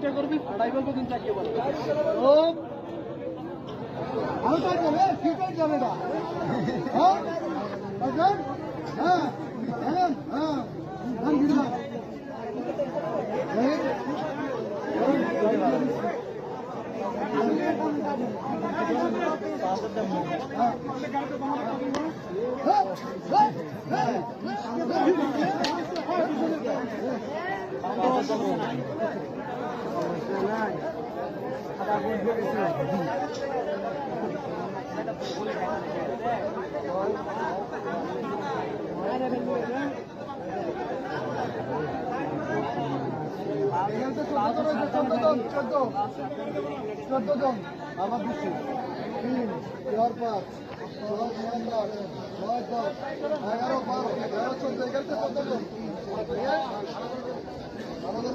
চেষ্টা করবি ড্রাইভার কদিন চাকরি করবে আরো টাইট যাবে কি টাইট যাবে না হ্যাঁ হ্যাঁ হ্যাঁ হ্যাঁ ধান দিন না চোদ্দ জন আমার দিচ্ছি 3, 4, 5, 6, 7, 8, 9, 10, 11, 12, 13, 14, 14 জন আমাদের